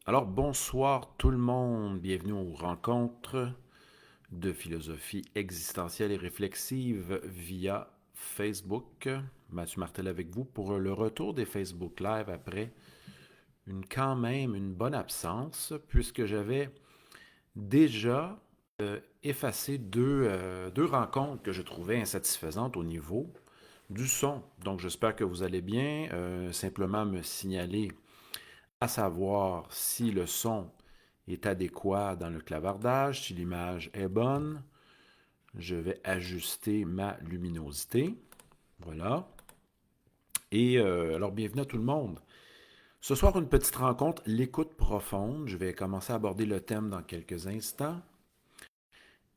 Alors, bonsoir tout le monde. Bienvenue aux rencontres de philosophie existentielle et réflexive via Facebook. Mathieu Martel avec vous pour le retour des Facebook Live après quand même une bonne absence, puisque j'avais déjà effacé deux rencontres que je trouvais insatisfaisantes au niveau du son. Donc, j'espère que vous allez bien. Simplement me signaler à savoir si le son est adéquat dans le clavardage, si l'image est bonne. Je vais ajuster ma luminosité. Voilà. Et alors, bienvenue à tout le monde. Ce soir, une petite rencontre, l'écoute profonde. Je vais commencer à aborder le thème dans quelques instants.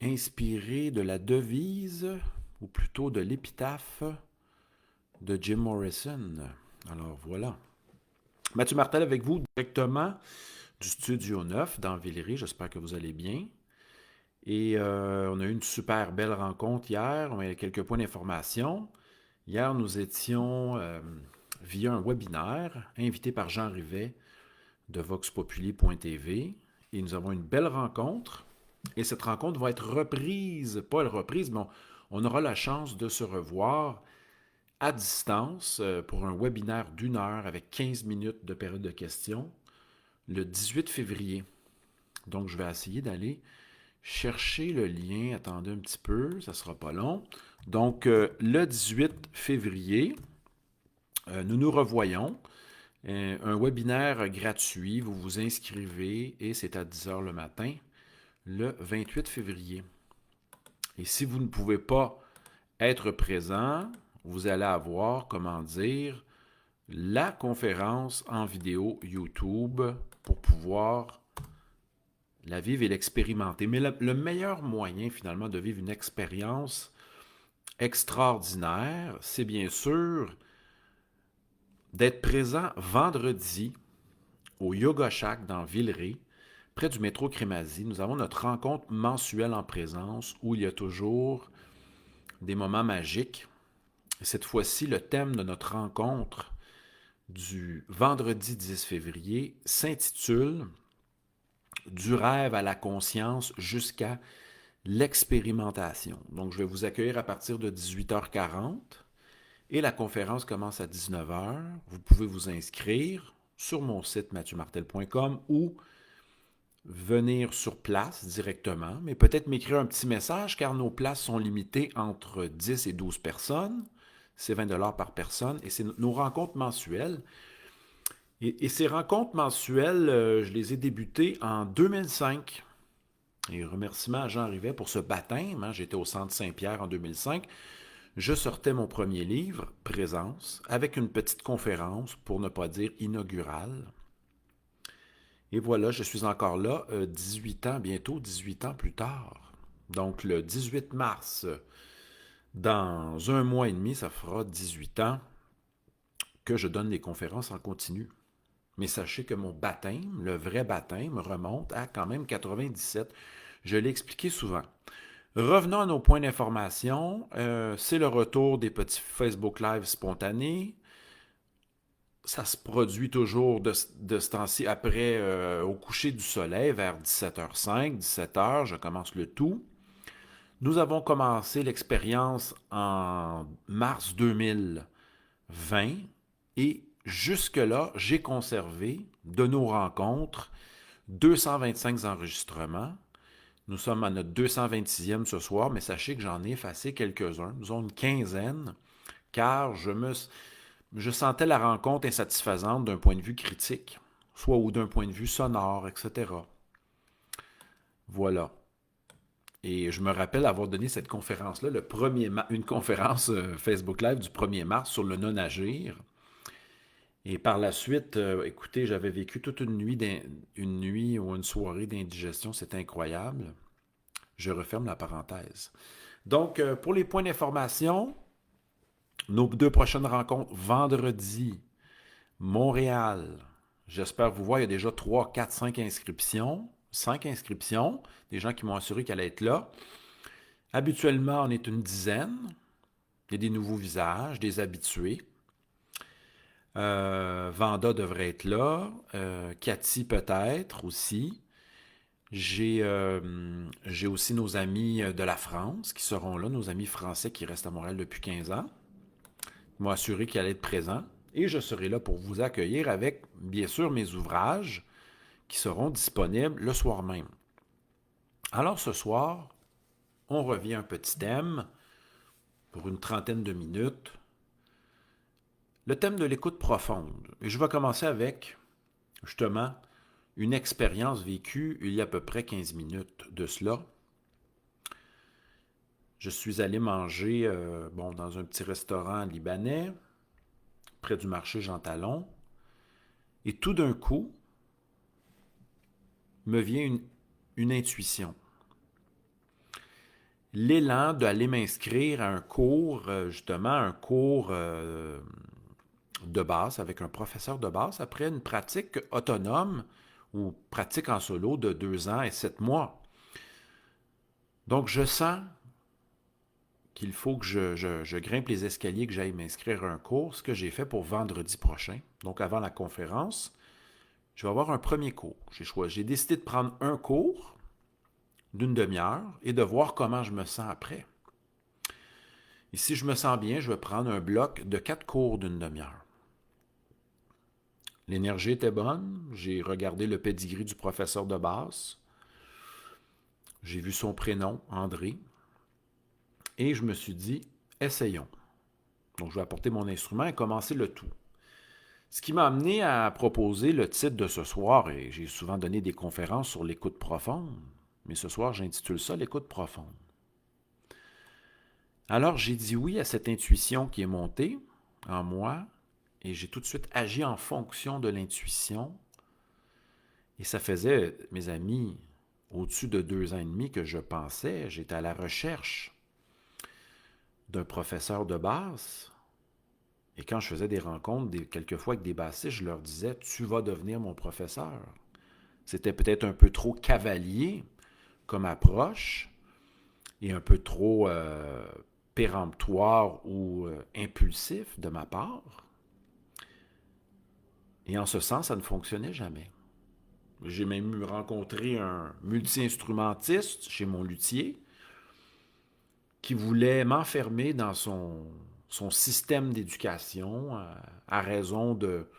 Inspiré de la devise, ou plutôt de l'épitaphe de Jim Morrison. Alors voilà. Mathieu Martel avec vous directement du Studio 9 dans Villeray. J'espère que vous allez bien. Et on a eu une super belle rencontre hier. On a eu quelques points d'information. Hier, nous étions via un webinaire invité par Jean Rivet de voxpopuli.tv. Et nous avons une belle rencontre. Et cette rencontre va être reprise, pas elle reprise, mais on aura la chance de se revoir à distance pour un webinaire d'une heure avec 15 minutes de période de questions le 18 février. Donc, je vais essayer d'aller chercher le lien. Attendez un petit peu, ça sera pas long. Donc, le 18 février, nous nous revoyons. Un webinaire gratuit, vous vous inscrivez et c'est à 10 heures le matin, le 28 février. Et si vous ne pouvez pas être présent, vous allez avoir, comment dire, la conférence en vidéo YouTube pour pouvoir la vivre et l'expérimenter. Mais le meilleur moyen finalement de vivre une expérience extraordinaire, c'est bien sûr d'être présent vendredi au Yoga Shack dans Villeray, près du métro Crémazie. Nous avons notre rencontre mensuelle en présence où il y a toujours des moments magiques. Et cette fois-ci, le thème de notre rencontre du vendredi 10 février s'intitule Du rêve à la conscience jusqu'à l'expérimentation. Donc, je vais vous accueillir à partir de 18h40 et la conférence commence à 19h. Vous pouvez vous inscrire sur mon site mathieumartel.com ou venir sur place directement, mais peut-être m'écrire un petit message car nos places sont limitées entre 10 et 12 personnes. C'est 20 $ par personne et c'est nos rencontres mensuelles. Et ces rencontres mensuelles, je les ai débutées en 2005. Et remerciement à Jean Rivet pour ce baptême. Hein. J'étais au Centre Saint-Pierre en 2005. Je sortais mon premier livre, Présence, avec une petite conférence, pour ne pas dire inaugurale. Et voilà, je suis encore là, 18 ans, bientôt 18 ans plus tard. Donc le 18 mars, dans un mois et demi, ça fera 18 ans que je donne des conférences en continu. Mais sachez que mon baptême, le vrai baptême, remonte à quand même 97. Je l'ai expliqué souvent. Revenons à nos points d'information. C'est le retour des petits Facebook Live spontanés. Ça se produit toujours de ce temps-ci après, au coucher du soleil, vers 17h05, 17h, je commence le tout. Nous avons commencé l'expérience en mars 2020 et jusque-là, j'ai conservé de nos rencontres 225 enregistrements. Nous sommes à notre 226e ce soir, mais sachez que j'en ai effacé quelques-uns. Nous avons une quinzaine, car je sentais la rencontre insatisfaisante d'un point de vue critique, soit ou d'un point de vue sonore, etc. Voilà. Et je me rappelle avoir donné cette conférence-là, une conférence Facebook Live du 1er mars sur le non-agir. Et par la suite, écoutez, j'avais vécu toute une nuit ou une soirée d'indigestion, c'était incroyable. Je referme la parenthèse. Donc, pour les points d'information, nos deux prochaines rencontres, vendredi, Montréal. J'espère vous voir. Il y a déjà 3, 4, 5 inscriptions. 5 inscriptions. Des gens qui m'ont assuré qu'elle allait être là. Habituellement, on est une dizaine. Il y a des nouveaux visages, des habitués. Vanda devrait être là. Cathy peut-être aussi. J'ai aussi nos amis de la France qui seront là, nos amis français qui restent à Montréal depuis 15 ans. Ils m'ont assuré qu'ils allaient être présents. Et je serai là pour vous accueillir avec, bien sûr, mes ouvrages qui seront disponibles le soir même. Alors ce soir, on revient à un petit thème pour une trentaine de minutes. Le thème de l'écoute profonde. Et je vais commencer avec, justement, une expérience vécue il y a à peu près 15 minutes de cela. Je suis allé manger dans un petit restaurant libanais, près du marché Jean Talon, et tout d'un coup, me vient une intuition. L'élan d'aller m'inscrire à un cours, justement, un cours de basse avec un professeur de basse après une pratique autonome ou pratique en solo de 2 ans et 7 mois. Donc, je sens qu'il faut que je grimpe les escaliers, que j'aille m'inscrire à un cours, ce que j'ai fait pour vendredi prochain. Donc, avant la conférence, je vais avoir un premier cours. J'ai décidé de prendre un cours d'une demi-heure et de voir comment je me sens après. Et si je me sens bien, je vais prendre un bloc de 4 cours d'une demi-heure. L'énergie était bonne. J'ai regardé le pedigree du professeur de basse. J'ai vu son prénom, André. Et je me suis dit, essayons. Donc, je vais apporter mon instrument et commencer le tout. Ce qui m'a amené à proposer le titre de ce soir, et j'ai souvent donné des conférences sur l'écoute profonde, mais ce soir, j'intitule ça l'écoute profonde. Alors, j'ai dit oui à cette intuition qui est montée en moi, et j'ai tout de suite agi en fonction de l'intuition. Et ça faisait, mes amis, au-dessus de 2 ans et demi que je pensais, j'étais à la recherche d'un professeur de basse. Et quand je faisais des rencontres, quelquefois avec des bassistes, je leur disais, tu vas devenir mon professeur. C'était peut-être un peu trop cavalier comme approche et un peu trop péremptoire ou impulsif de ma part. Et en ce sens, ça ne fonctionnait jamais. J'ai même rencontré un multi-instrumentiste chez mon luthier qui voulait m'enfermer dans son système d'éducation à raison de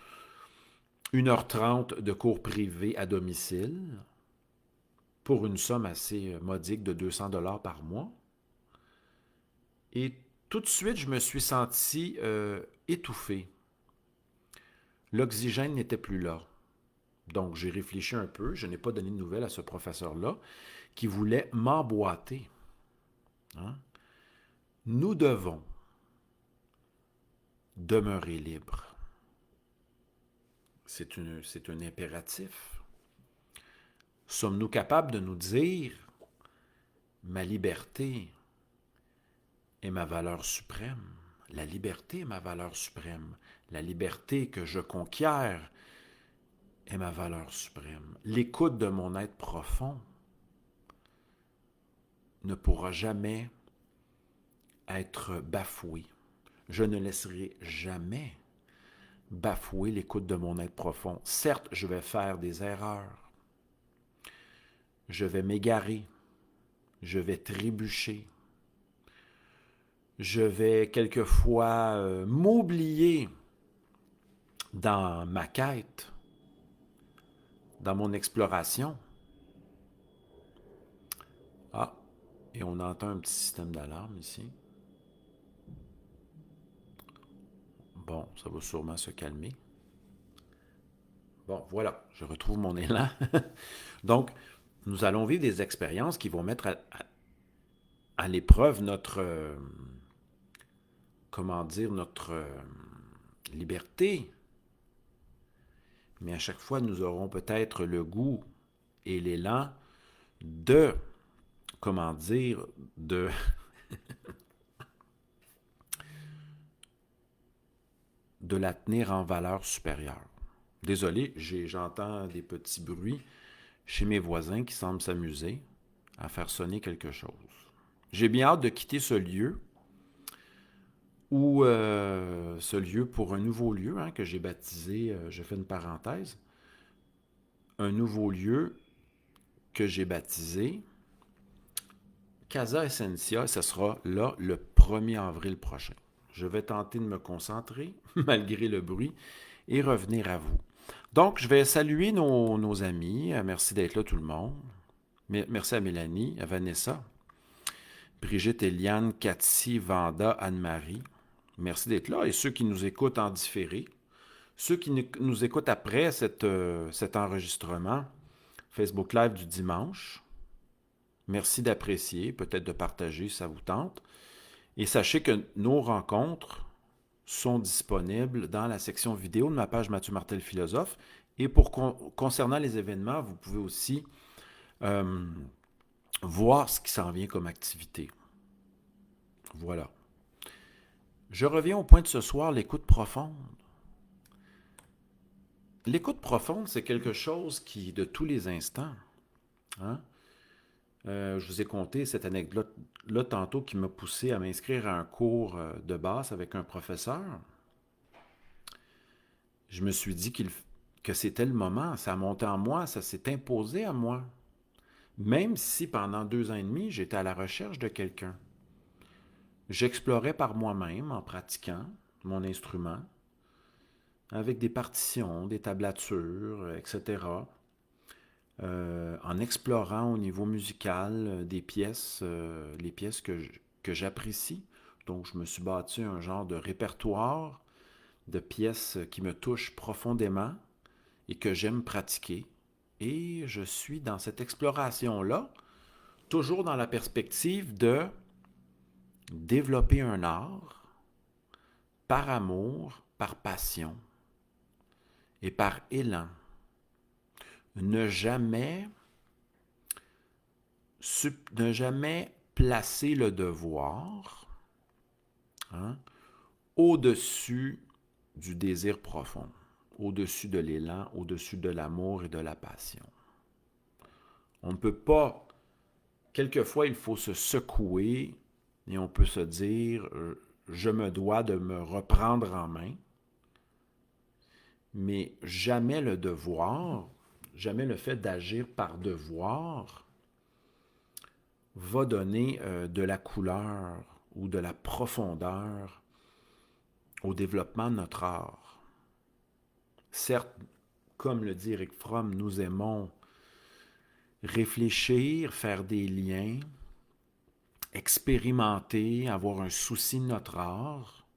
1h30 de cours privés à domicile pour une somme assez modique de 200 $ par mois. Et tout de suite, je me suis senti étouffé. L'oxygène n'était plus là. Donc, j'ai réfléchi un peu. Je n'ai pas donné de nouvelles à ce professeur-là qui voulait m'emboîter. Hein? Nous devons demeurer libres. C'est un impératif. Sommes-nous capables de nous dire « Ma liberté est ma valeur suprême. La liberté est ma valeur suprême. La liberté que je conquiers est ma valeur suprême. L'écoute de mon être profond ne pourra jamais être bafouée. Je ne laisserai jamais bafouer l'écoute de mon être profond. Certes, je vais faire des erreurs. Je vais m'égarer. Je vais trébucher. Je vais quelquefois m'oublier dans ma quête, dans mon exploration. Ah, et on entend un petit système d'alarme ici. Bon, ça va sûrement se calmer. Bon, voilà, je retrouve mon élan. Donc, nous allons vivre des expériences qui vont mettre à l'épreuve notre, notre liberté. Mais à chaque fois, nous aurons peut-être le goût et l'élan de, de de la tenir en valeur supérieure. Désolé, j'entends des petits bruits chez mes voisins qui semblent s'amuser à faire sonner quelque chose. J'ai bien hâte de quitter ce lieu ou ce lieu pour un nouveau lieu que j'ai baptisé, je fais une parenthèse, un nouveau lieu que j'ai baptisé Casa Essentia, ce sera là le 1er avril prochain. Je vais tenter de me concentrer, malgré le bruit, et revenir à vous. Donc, je vais saluer nos amis. Merci d'être là, tout le monde. Merci à Mélanie, à Vanessa, Brigitte, Eliane, Cathy, Vanda, Anne-Marie. Merci d'être là. Et ceux qui nous écoutent en différé, ceux qui nous écoutent après cet enregistrement, Facebook Live du dimanche, merci d'apprécier, peut-être de partager si ça vous tente. Et sachez que nos rencontres sont disponibles dans la section vidéo de ma page Mathieu Martel Philosophe. Et concernant les événements, vous pouvez aussi voir ce qui s'en vient comme activité. Voilà. Je reviens au point de ce soir, l'écoute profonde. L'écoute profonde, c'est quelque chose qui, de tous les instants, je vous ai conté cette anecdote-là tantôt qui m'a poussé à m'inscrire à un cours de basse avec un professeur. Je me suis dit que c'était le moment, ça a monté en moi, ça s'est imposé à moi. Même si pendant 2 ans et demi, j'étais à la recherche de quelqu'un. J'explorais par moi-même en pratiquant mon instrument, avec des partitions, des tablatures, etc. En explorant au niveau musical des pièces, les pièces que j'apprécie. Donc, je me suis bâti un genre de répertoire de pièces qui me touchent profondément et que j'aime pratiquer. Et je suis dans cette exploration-là, toujours dans la perspective de développer un art par amour, par passion et par élan. Ne jamais placer le devoir au-dessus du désir profond, au-dessus de l'élan, au-dessus de l'amour et de la passion. On ne peut pas, quelquefois il faut se secouer et on peut se dire je me dois de me reprendre en main, mais jamais le devoir, jamais le fait d'agir par devoir va donner de la couleur ou de la profondeur au développement de notre art. Certes, comme le dit Eric Fromm, nous aimons réfléchir, faire des liens, expérimenter, avoir un souci de notre art,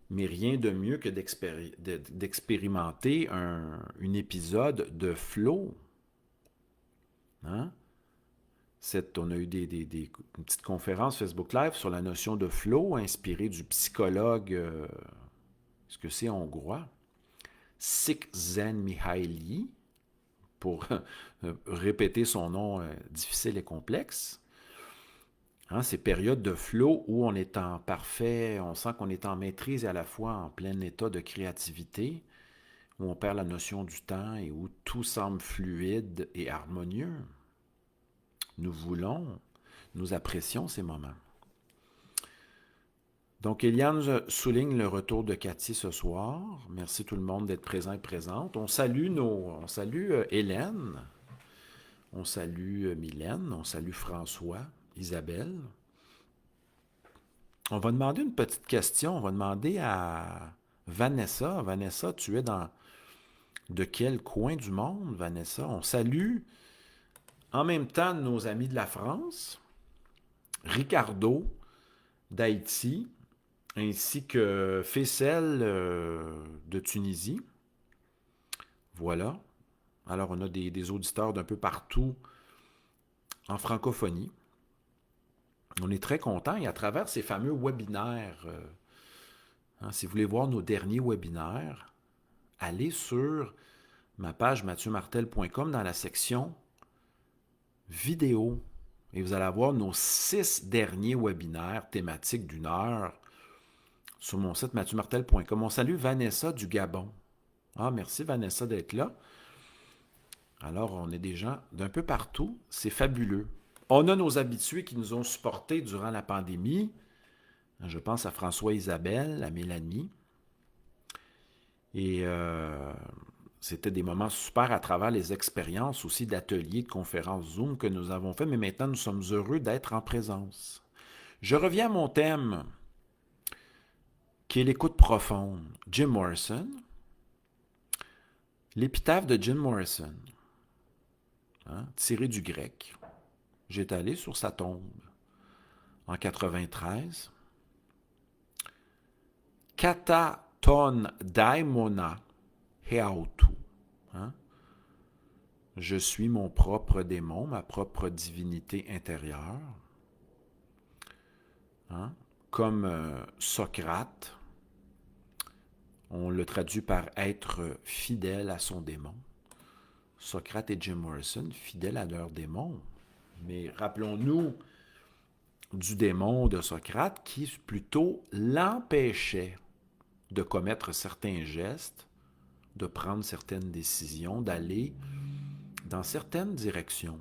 mais rien de mieux que d'expérimenter un épisode de flow. On a eu une petite conférence Facebook Live sur la notion de flow, inspirée du psychologue, est-ce que c'est hongrois, Csikszentmihalyi, pour répéter son nom difficile et complexe. Ces périodes de flow où on est en parfait, on sent qu'on est en maîtrise et à la fois en plein état de créativité, où on perd la notion du temps et où tout semble fluide et harmonieux. Nous apprécions ces moments. Donc, Eliane souligne le retour de Cathy ce soir. Merci tout le monde d'être présent et présente. On salue Hélène, on salue Mylène, on salue François, Isabelle. On va demander une petite question. On va demander à Vanessa. Vanessa, tu es de quel coin du monde, Vanessa? On salue en même temps nos amis de la France, Ricardo d'Haïti, ainsi que Faisal de Tunisie. Voilà. Alors, on a des auditeurs d'un peu partout en francophonie. On est très contents et à travers ces fameux webinaires, si vous voulez voir nos derniers webinaires, allez sur ma page mathieumartel.com dans la section vidéo et vous allez avoir nos 6 derniers webinaires thématiques d'1 heure sur mon site mathieumartel.com. On salue Vanessa du Gabon. Merci Vanessa d'être là. Alors, on est des gens d'un peu partout. C'est fabuleux. On a nos habitués qui nous ont supportés durant la pandémie. Je pense à François Isabelle, à Mélanie. Et c'était des moments super à travers les expériences aussi d'ateliers, de conférences Zoom que nous avons fait, mais maintenant nous sommes heureux d'être en présence. Je reviens à mon thème, qui est l'écoute profonde. Jim Morrison, l'épitaphe de Jim Morrison, hein, tiré du grec. J'étais allé sur sa tombe en 93. Kata ton daimona heautu. Hein? Je suis mon propre démon, ma propre divinité intérieure. Hein? Comme Socrate, on le traduit par être fidèle à son démon. Socrate et Jim Morrison, fidèles à leur démon. Mais rappelons-nous du démon de Socrate qui plutôt l'empêchait de commettre certains gestes, de prendre certaines décisions, d'aller dans certaines directions.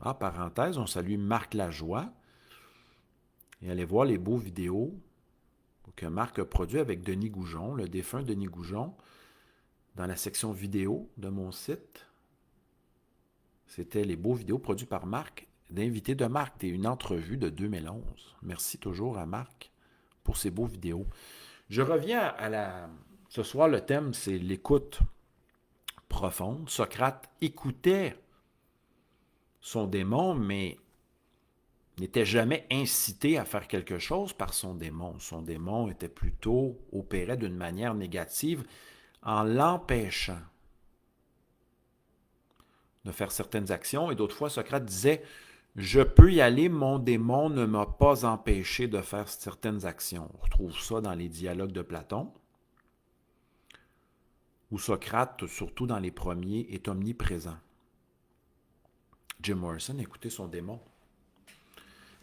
Ah, parenthèse, on salue Marc Lajoie et allez voir les beaux vidéos que Marc a produits avec Denis Goujon, le défunt Denis Goujon, dans la section vidéo de mon site. C'était les beaux vidéos produits par Marc, d'invités de Marc, et une entrevue de 2011. Merci toujours à Marc pour ces beaux vidéos. Je reviens à la... Ce soir, le thème, c'est l'écoute profonde. Socrate écoutait son démon, mais n'était jamais incité à faire quelque chose par son démon. Son démon était plutôt opérait d'une manière négative en l'empêchant de faire certaines actions. Et d'autres fois, Socrate disait « Je peux y aller, mon démon ne m'a pas empêché de faire certaines actions. » On retrouve ça dans les dialogues de Platon, où Socrate, surtout dans les premiers, est omniprésent. Jim Morrison écoutait son démon.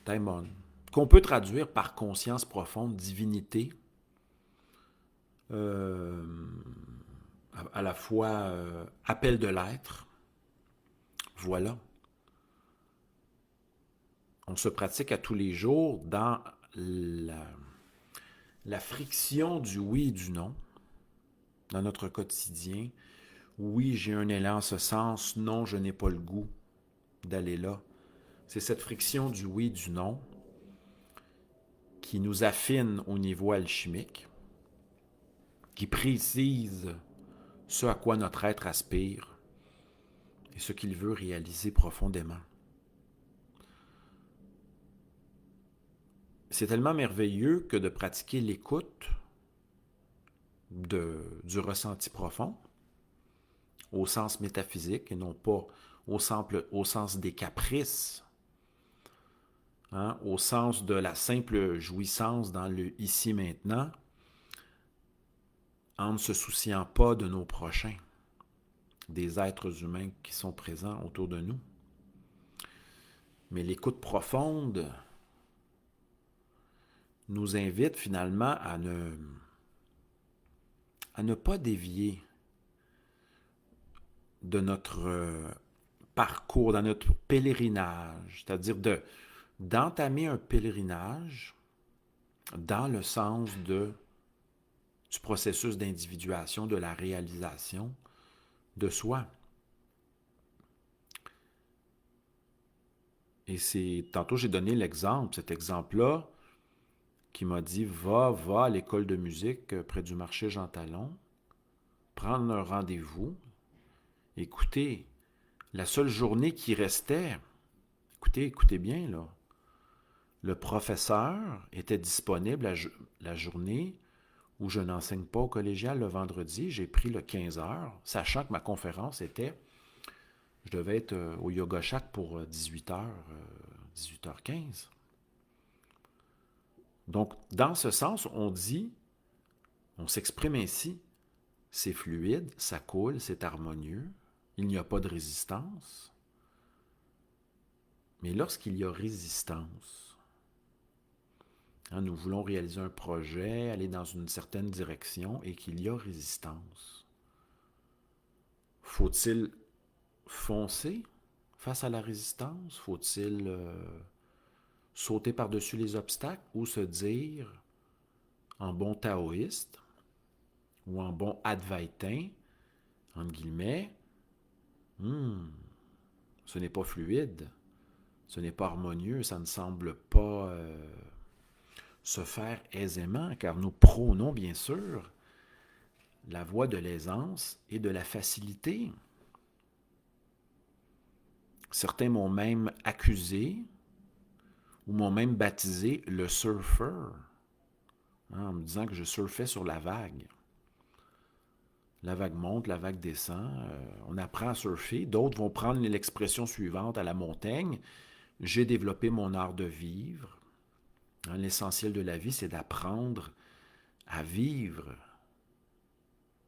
Daimon, qu'on peut traduire par conscience profonde, divinité, à la fois appel de l'être. Voilà. On se pratique à tous les jours dans la friction du oui et du non, dans notre quotidien. Oui, j'ai un élan en ce sens. Non, je n'ai pas le goût d'aller là. C'est cette friction du oui et du non qui nous affine au niveau alchimique, qui précise ce à quoi notre être aspire et ce qu'il veut réaliser profondément. C'est tellement merveilleux que de pratiquer l'écoute du ressenti profond, au sens métaphysique et non pas au sens des caprices, hein, au sens de la simple jouissance dans le ici-maintenant, en ne se souciant pas de nos prochains, des êtres humains qui sont présents autour de nous. Mais l'écoute profonde nous invite finalement à ne pas dévier de notre parcours, dans notre pèlerinage, c'est-à-dire d'entamer un pèlerinage dans le sens du processus d'individuation, de la réalisation de soi. Et tantôt j'ai donné l'exemple, cet exemple-là, qui m'a dit, va à l'école de musique près du marché Jean Talon, prendre un rendez-vous. Écoutez, la seule journée qui restait, écoutez bien, là, le professeur était disponible la journée où je n'enseigne pas au collégial le vendredi. J'ai pris le 15 heures, sachant que ma conférence était, je devais être au Yoga Shack pour 18h, 18h15. Donc, dans ce sens, on s'exprime ainsi, c'est fluide, ça coule, c'est harmonieux, il n'y a pas de résistance. Mais lorsqu'il y a résistance, hein, nous voulons réaliser un projet, aller dans une certaine direction et qu'il y a résistance, faut-il foncer face à la résistance? Faut-il sauter par-dessus les obstacles ou se dire, en bon taoïste ou en bon advaitin, entre guillemets, ce n'est pas fluide, ce n'est pas harmonieux, ça ne semble pas se faire aisément, car nous prônons bien sûr la voie de l'aisance et de la facilité. Certains m'ont même accusé ou m'ont même baptisé le surfeur, en me disant que je surfais sur la vague. La vague monte, la vague descend, on apprend à surfer. D'autres vont prendre l'expression suivante à la montagne. J'ai développé mon art de vivre. L'essentiel de la vie, c'est d'apprendre à vivre.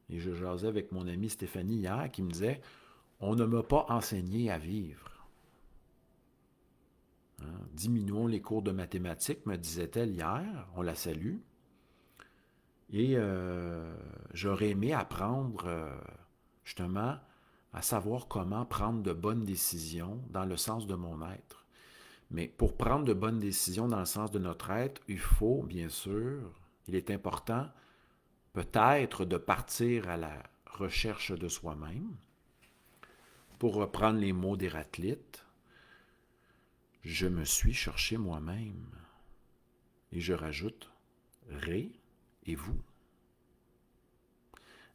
Et je jasais avec mon amie Stéphanie hier qui me disait, on ne m'a pas enseigné à vivre. Diminuons les cours de mathématiques, me disait-elle hier, on la salue. Et j'aurais aimé apprendre justement à savoir comment prendre de bonnes décisions dans le sens de mon être. Mais pour prendre de bonnes décisions dans le sens de notre être, il faut, bien sûr, il est important peut-être de partir à la recherche de soi-même. Pour reprendre les mots d'Héraclite, je me suis cherché moi-même. Et je rajoute, ré et vous.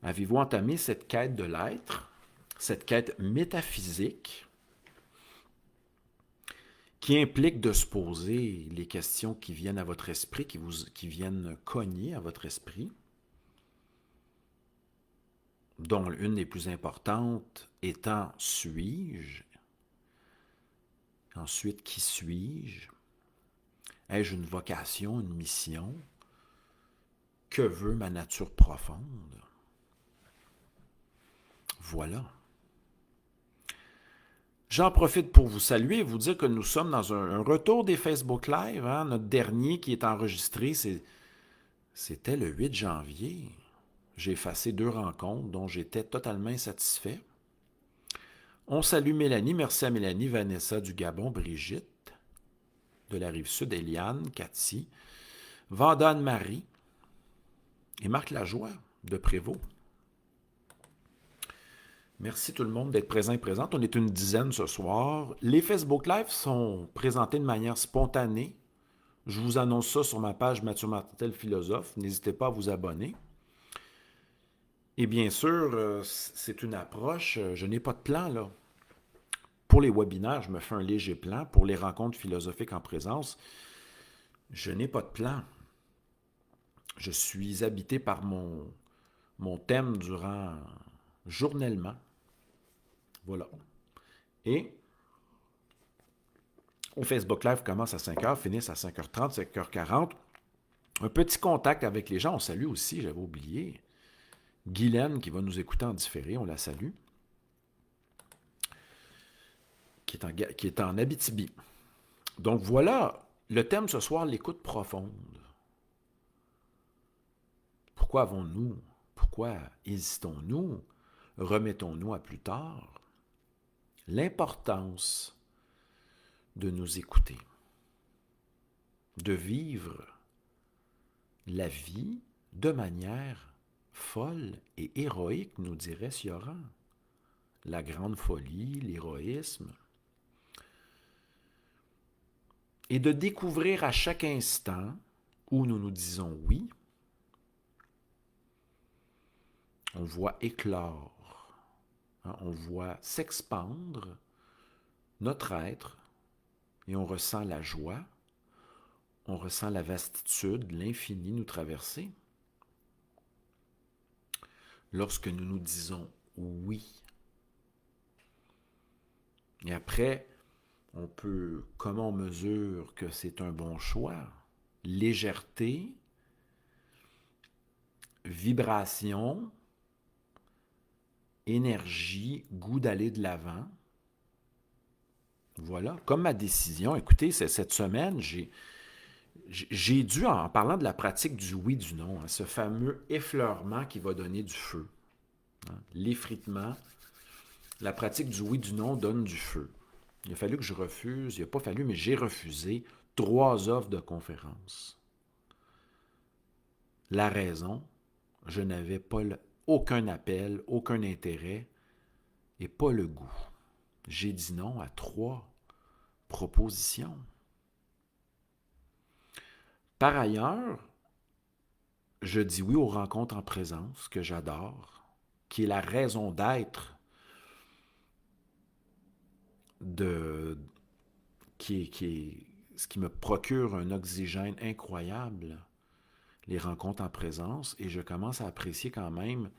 Avez-vous entamé cette quête de l'être, cette quête métaphysique qui implique de se poser les questions qui viennent à votre esprit, qui viennent cogner à votre esprit, dont une des plus importantes étant « suis-je » ? Ensuite, qui suis-je? Ai-je une vocation, une mission? Que veut ma nature profonde? Voilà. J'en profite pour vous saluer et vous dire que nous sommes dans un retour des Facebook Live. Notre dernier qui est enregistré, c'était le 8 janvier. J'ai effacé 2 rencontres dont j'étais totalement insatisfait. On salue Mélanie. Merci à Mélanie, Vanessa du Gabon, Brigitte de la Rive-Sud, Eliane, Cathy, Vanda Anne-Marie et Marc Lajoie de Prévost. Merci tout le monde d'être présent et présente. On est une dizaine ce soir. Les Facebook Live sont présentés de manière spontanée. Je vous annonce ça sur ma page Mathieu Martel Philosophe. N'hésitez pas à vous abonner. Et bien sûr, c'est une approche, je n'ai pas de plan là. Pour les webinaires, je me fais un léger plan. Pour les rencontres philosophiques en présence, je n'ai pas de plan. Je suis habité par mon thème journellement. Voilà. Et le Facebook Live commence à 5h, finissent à 5h30, 5h40. Un petit contact avec les gens. On salue aussi, j'avais oublié, Guylaine qui va nous écouter en différé, on la salue, qui est en Abitibi. Donc voilà, le thème ce soir, l'écoute profonde. Pourquoi hésitons-nous? Remettons-nous à plus tard? L'importance de nous écouter, de vivre la vie de manière folle et héroïque, nous dirait Sioran. La grande folie, l'héroïsme. Et de découvrir à chaque instant où nous nous disons oui, on voit éclore, on voit s'expandre notre être et on ressent la joie, on ressent la vastitude, l'infini nous traverser. Lorsque nous nous disons oui. Et après, comment on mesure que c'est un bon choix? Légèreté, vibration, énergie, goût d'aller de l'avant. Voilà. Comme ma décision, écoutez, cette semaine, j'ai dû, en parlant de la pratique du oui, du non, ce fameux effleurement qui va donner du feu. L'effritement, la pratique du oui, du non donne du feu. Il a fallu que je refuse, il n'a pas fallu, mais j'ai refusé 3 offres de conférence. La raison, je n'avais pas aucun appel, aucun intérêt et pas le goût. J'ai dit non à 3 propositions. Par ailleurs, je dis oui aux rencontres en présence que j'adore, qui est la raison d'être de ce qui me procure un oxygène incroyable, les rencontres en présence, et je commence à apprécier quand même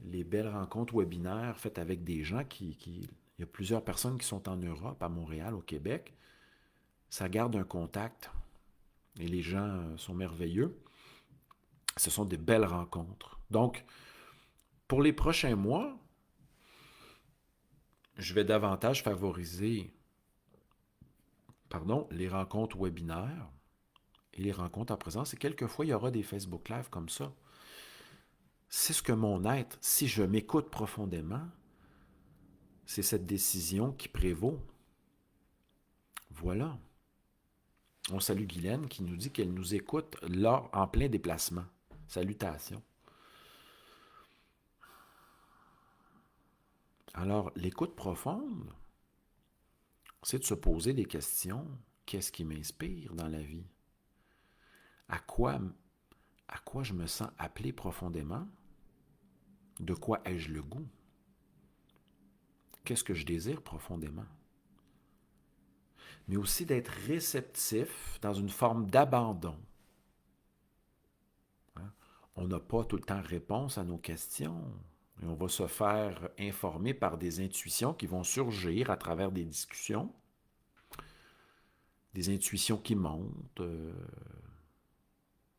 les belles rencontres webinaires faites avec des gens il y a plusieurs personnes qui sont en Europe, à Montréal, au Québec. Ça garde un contact et les gens sont merveilleux. Ce sont des belles rencontres. Donc, pour les prochains mois, je vais davantage favoriser les rencontres webinaires et les rencontres en présence. Et quelquefois, il y aura des Facebook Live comme ça. C'est ce que mon être, si je m'écoute profondément, c'est cette décision qui prévaut. Voilà. On salue Guylaine qui nous dit qu'elle nous écoute en plein déplacement. Salutations. Alors, l'écoute profonde, c'est de se poser des questions. Qu'est-ce qui m'inspire dans la vie? À quoi je me sens appelé profondément? De quoi ai-je le goût? Qu'est-ce que je désire profondément? Mais aussi d'être réceptif dans une forme d'abandon. On n'a pas tout le temps réponse à nos questions. Et on va se faire informer par des intuitions qui vont surgir à travers des discussions. Des intuitions qui montent,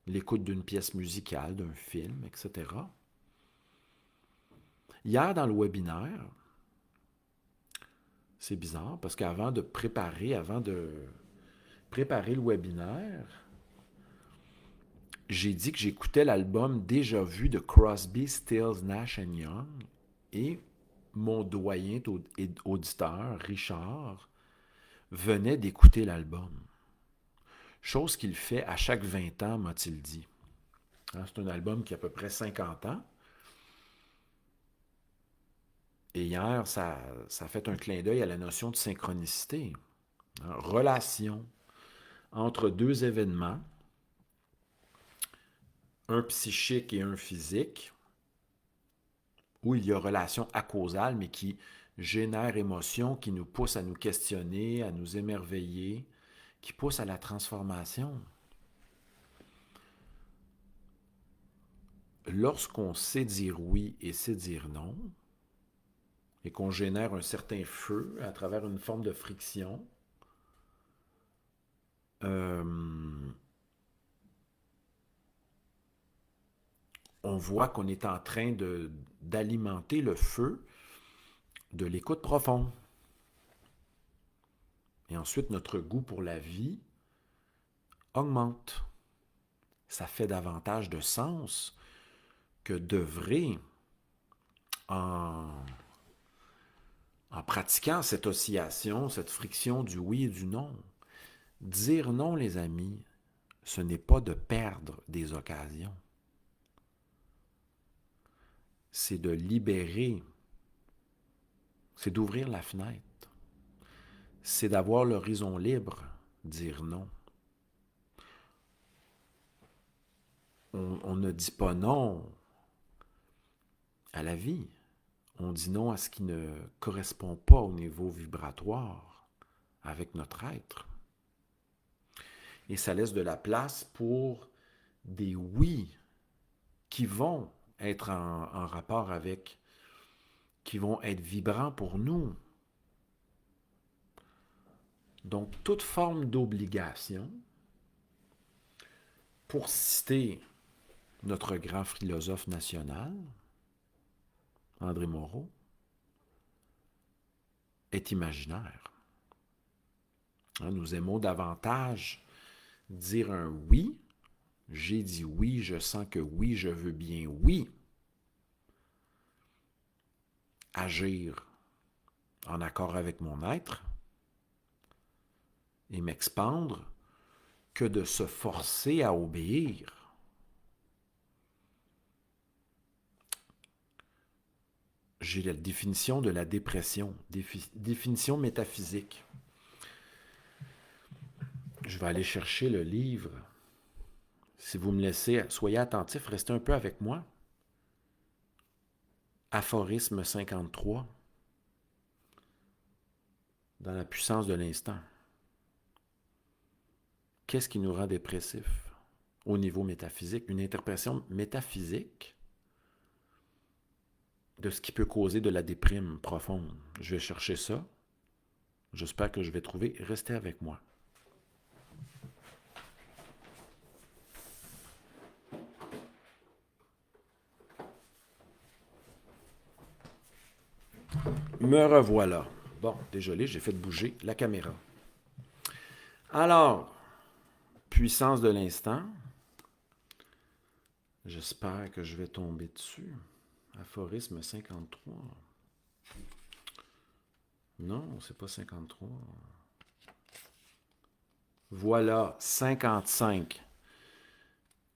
l'écoute d'une pièce musicale, d'un film, etc. Hier, dans le webinaire, c'est bizarre parce qu'avant de préparer le webinaire, j'ai dit que j'écoutais l'album Déjà vu de Crosby, Stills, Nash & Young et mon doyen auditeur, Richard, venait d'écouter l'album. Chose qu'il fait à chaque 20 ans, m'a-t-il dit. C'est un album qui a à peu près 50 ans. Et hier, ça fait un clin d'œil à la notion de synchronicité. Relation entre 2 événements, un psychique et un physique, où il y a relation acausale, mais qui génère émotion, qui nous pousse à nous questionner, à nous émerveiller, qui pousse à la transformation. Lorsqu'on sait dire oui et sait dire non, et qu'on génère un certain feu à travers une forme de friction, on voit qu'on est en train d'alimenter le feu de l'écoute profonde. Et ensuite, notre goût pour la vie augmente. Ça fait davantage de sens que d'œuvrer en pratiquant cette oscillation, cette friction du oui et du non. Dire non, les amis, ce n'est pas de perdre des occasions. C'est de libérer, c'est d'ouvrir la fenêtre. C'est d'avoir l'horizon libre, dire non. On ne dit pas non à la vie. On dit non à ce qui ne correspond pas au niveau vibratoire avec notre être. Et ça laisse de la place pour des oui qui vont être en rapport avec, qui vont être vibrants pour nous. Donc, toute forme d'obligation, pour citer notre grand philosophe national, André Moreau, est imaginaire. Nous aimons davantage dire un oui. J'ai dit oui, je sens que oui, je veux bien oui. Agir en accord avec mon être et m'expandre que de se forcer à obéir. J'ai la définition de la dépression, définition métaphysique. Je vais aller chercher le livre. Si vous me laissez, soyez attentifs, restez un peu avec moi. Aphorisme 53. Dans la puissance de l'instant. Qu'est-ce qui nous rend dépressifs au niveau métaphysique? Une interprétation métaphysique de ce qui peut causer de la déprime profonde. Je vais chercher ça. J'espère que je vais trouver. Restez avec moi. Me revoilà. Bon, désolé, j'ai fait bouger la caméra. Alors, puissance de l'instant. J'espère que je vais tomber dessus. Aphorisme 53. Non, c'est pas 53. Voilà, 55.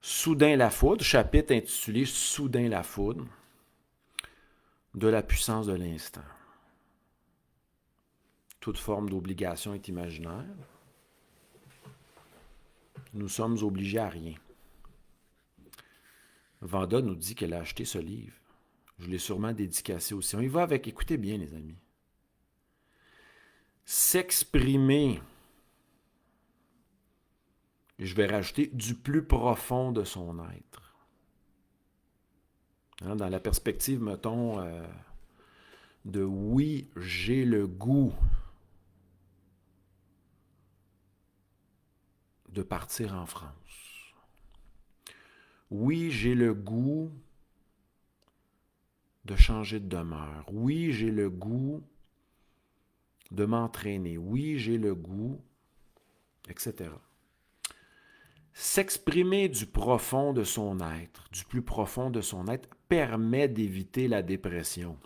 Soudain la foudre, chapitre intitulé Soudain la foudre, de la puissance de l'instant. Toute forme d'obligation est imaginaire. Nous sommes obligés à rien. Vanda nous dit qu'elle a acheté ce livre. Je l'ai sûrement dédicacé aussi. On y va avec, écoutez bien les amis. S'exprimer, et je vais rajouter, du plus profond de son être. Hein, dans la perspective, mettons, de oui, j'ai le goût de partir en France. Oui, j'ai le goût de changer de demeure. Oui, j'ai le goût de m'entraîner. Oui, j'ai le goût, etc. S'exprimer du profond de son être, du plus profond de son être, permet d'éviter la dépression.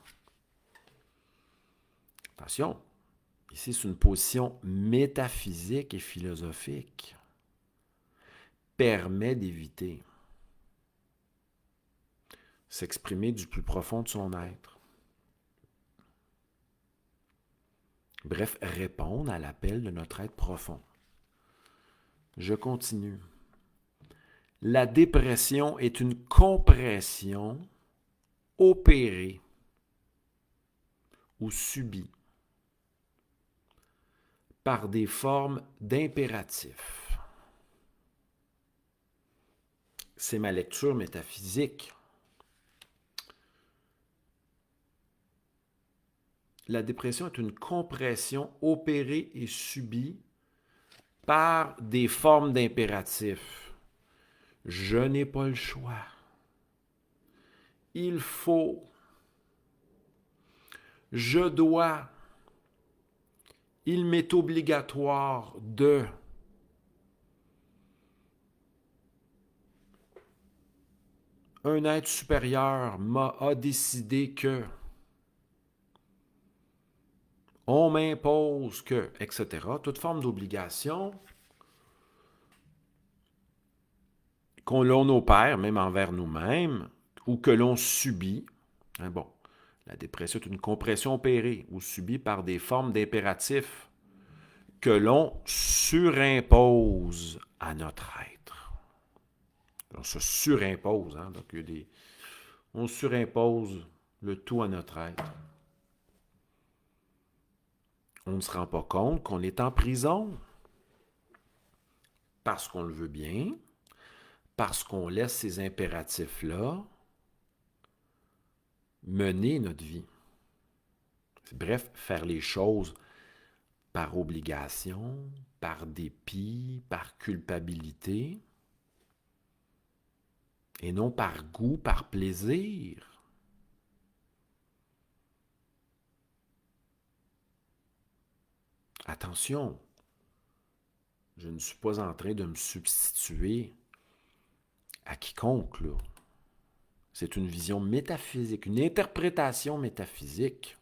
Attention, ici c'est une position métaphysique et philosophique. Permet d'éviter. S'exprimer du plus profond de son être. Bref, répondre à l'appel de notre être profond. Je continue. La dépression est une compression opérée ou subie par des formes d'impératifs. C'est ma lecture métaphysique. La dépression est une compression opérée et subie par des formes d'impératifs. Je n'ai pas le choix. Il faut. Je dois. Il m'est obligatoire de. Un être supérieur a décidé que. On m'impose que, etc. Toute forme d'obligation qu'on l'on opère, même envers nous-mêmes, ou que l'on subit. Hein, bon, la dépression est une compression opérée ou subie par des formes d'impératifs que l'on surimpose à notre être. On se surimpose, hein, donc on surimpose le tout à notre être. On ne se rend pas compte qu'on est en prison parce qu'on le veut bien, parce qu'on laisse ces impératifs-là mener notre vie. Bref, faire les choses par obligation, par dépit, par culpabilité, et non par goût, par plaisir. Attention, je ne suis pas en train de me substituer à quiconque, là. C'est une vision métaphysique, une interprétation métaphysique.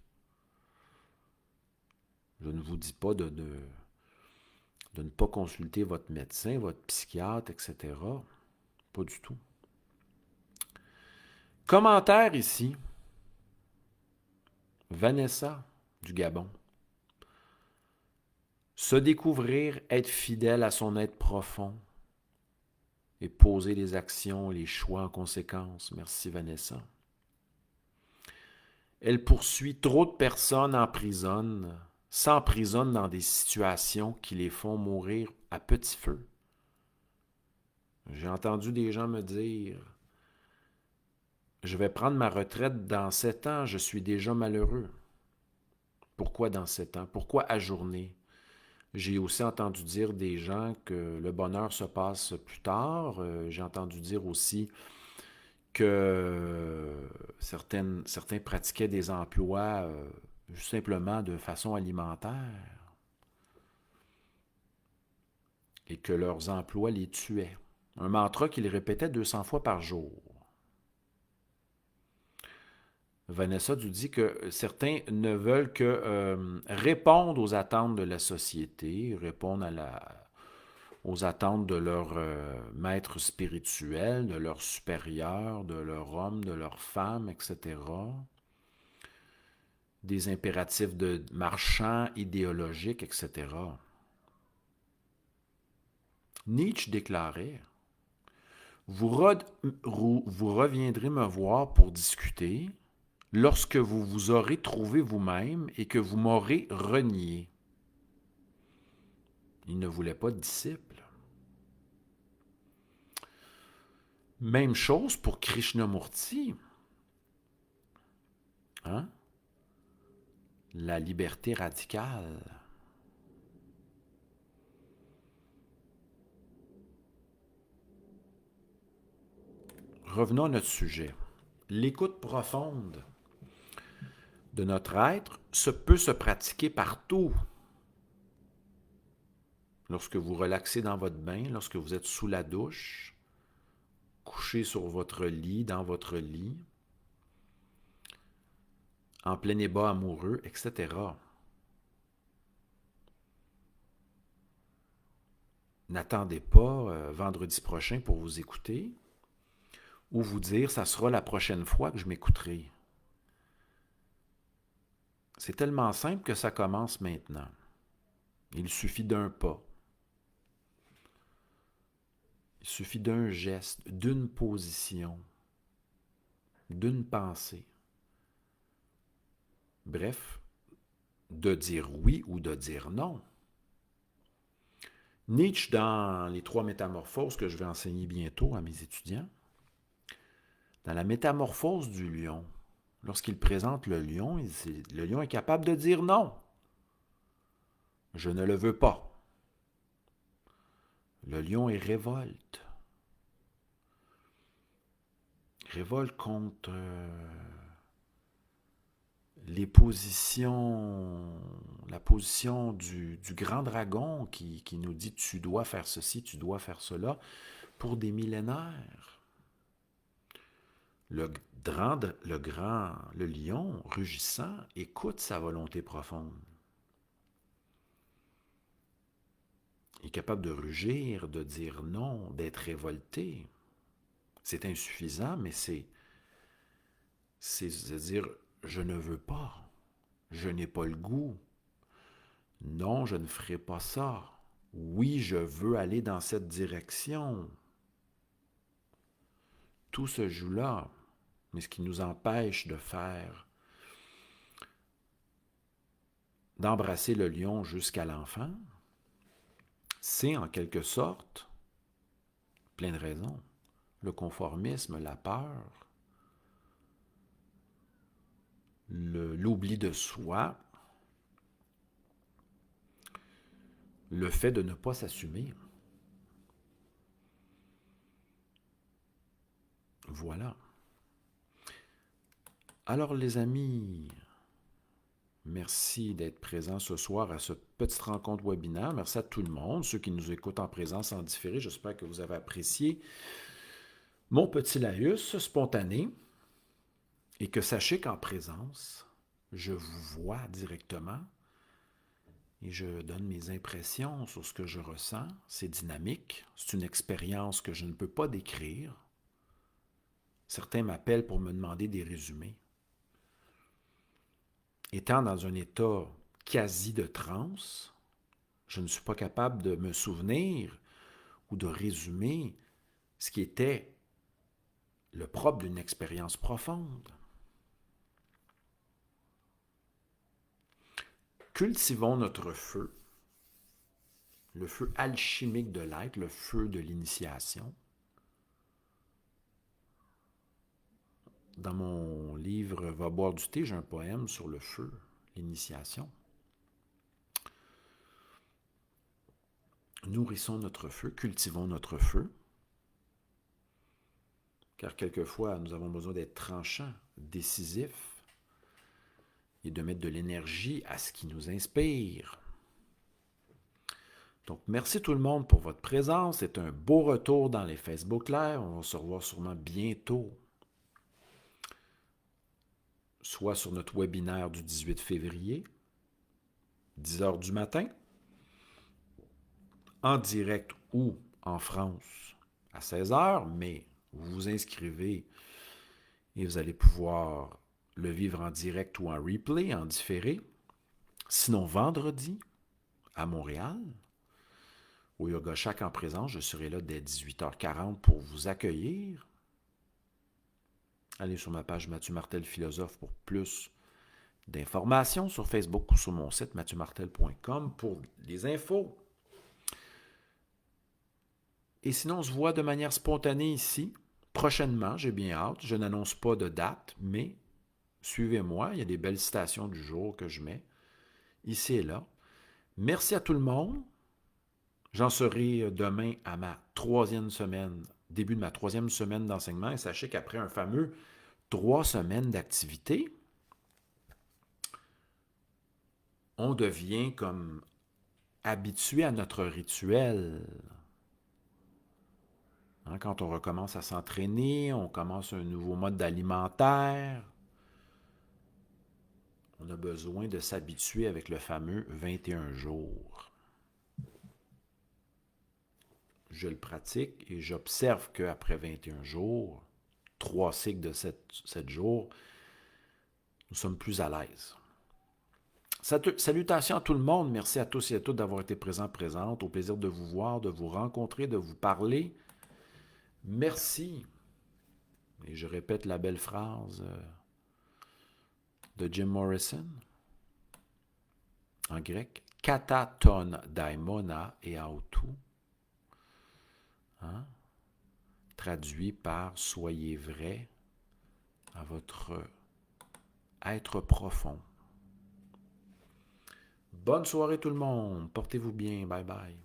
Je ne vous dis pas de ne pas consulter votre médecin, votre psychiatre, etc. Pas du tout. Commentaire ici. Vanessa du Gabon. Se découvrir, être fidèle à son être profond et poser les actions, les choix en conséquence. Merci Vanessa. Elle poursuit, trop de personnes s'emprisonnent dans des situations qui les font mourir à petit feu. J'ai entendu des gens me dire « Je vais prendre ma retraite dans 7 ans, je suis déjà malheureux. » Pourquoi dans 7 ans? Pourquoi ajourner? J'ai aussi entendu dire des gens que le bonheur se passe plus tard. J'ai entendu dire aussi que certains pratiquaient des emplois juste simplement de façon alimentaire et que leurs emplois les tuaient. Un mantra qu'ils répétaient 200 fois par jour. Vanessa nous dit que certains ne veulent que répondre aux attentes de la société, répondre aux attentes de leur maître spirituel, de leur supérieur, de leur homme, de leur femme, etc. Des impératifs de marchands, idéologiques, etc. Nietzsche déclarait « vous reviendrez me voir pour discuter lorsque vous vous aurez trouvé vous-même et que vous m'aurez renié. » Il ne voulait pas de disciples. Même chose pour Krishnamurti. Hein? La liberté radicale. Revenons à notre sujet. L'écoute profonde de notre être peut se pratiquer partout. Lorsque vous relaxez dans votre bain, lorsque vous êtes sous la douche, couché sur votre lit, dans votre lit, en plein ébat amoureux, etc. N'attendez pas vendredi prochain pour vous écouter ou vous dire « ça sera la prochaine fois que je m'écouterai ». C'est tellement simple que ça commence maintenant. Il suffit d'un pas. Il suffit d'un geste, d'une position, d'une pensée. Bref, de dire oui ou de dire non. Nietzsche, dans les 3 métamorphoses que je vais enseigner bientôt à mes étudiants, dans la métamorphose du lion, lorsqu'il présente le lion, le lion est capable de dire non. Je ne le veux pas. Le lion est révolte. Révolte contre la position du grand dragon qui nous dit tu dois faire ceci, tu dois faire cela pour des millénaires. Le lion rugissant écoute sa volonté profonde. Il est capable de rugir, de dire non, d'être révolté. C'est insuffisant, mais c'est dire je ne veux pas, je n'ai pas le goût. Non, je ne ferai pas ça. Oui, je veux aller dans cette direction. Tout se joue là, mais ce qui nous empêche d'embrasser le lion jusqu'à l'enfant, c'est en quelque sorte, plein de raisons, le conformisme, la peur, l'oubli de soi, le fait de ne pas s'assumer. Voilà. Alors les amis, merci d'être présents ce soir à cette petite rencontre webinaire. Merci à tout le monde, ceux qui nous écoutent en présence, en différé. J'espère que vous avez apprécié mon petit laïus spontané et que sachez qu'en présence, je vous vois directement et je donne mes impressions sur ce que je ressens. C'est dynamique, c'est une expérience que je ne peux pas décrire. Certains m'appellent pour me demander des résumés. Étant dans un état quasi de transe, je ne suis pas capable de me souvenir ou de résumer ce qui était le propre d'une expérience profonde. Cultivons notre feu, le feu alchimique de l'être, le feu de l'initiation. Dans mon livre « Va boire du thé », j'ai un poème sur le feu, l'initiation. Nourrissons notre feu, cultivons notre feu, car quelquefois nous avons besoin d'être tranchants, décisifs, et de mettre de l'énergie à ce qui nous inspire. Donc, merci tout le monde pour votre présence. C'est un beau retour dans les Facebook Live. On va se revoir sûrement bientôt, soit sur notre webinaire du 18 février, 10 h du matin, en direct ou en France à 16 h, mais vous vous inscrivez et vous allez pouvoir le vivre en direct ou en replay, en différé. Sinon, vendredi, à Montréal, au Yoga Shack en présence, je serai là dès 18h40 pour vous accueillir. Allez sur ma page Mathieu Martel Philosophe pour plus d'informations sur Facebook ou sur mon site mathieumartel.com pour les infos. Et sinon, on se voit de manière spontanée ici, prochainement, j'ai bien hâte. Je n'annonce pas de date, mais suivez-moi, il y a des belles citations du jour que je mets ici et là. Merci à tout le monde. J'en serai demain à ma 3e semaine, début de ma 3e semaine d'enseignement. Et sachez qu'après un fameux 3 semaines d'activité, on devient comme habitué à notre rituel. Quand on recommence à s'entraîner, on commence un nouveau mode alimentaire. On a besoin de s'habituer avec le fameux 21 jours. Je le pratique et j'observe qu'après 21 jours, 3 cycles de 7 jours, nous sommes plus à l'aise. Salutations à tout le monde. Merci à tous et à toutes d'avoir été présentes. Au plaisir de vous voir, de vous rencontrer, de vous parler. Merci. Et je répète la belle phrase de Jim Morrison en grec. Kata ton daimona et autou. Traduit par « Soyez vrai à votre être profond ». Bonne soirée tout le monde. Portez-vous bien. Bye bye.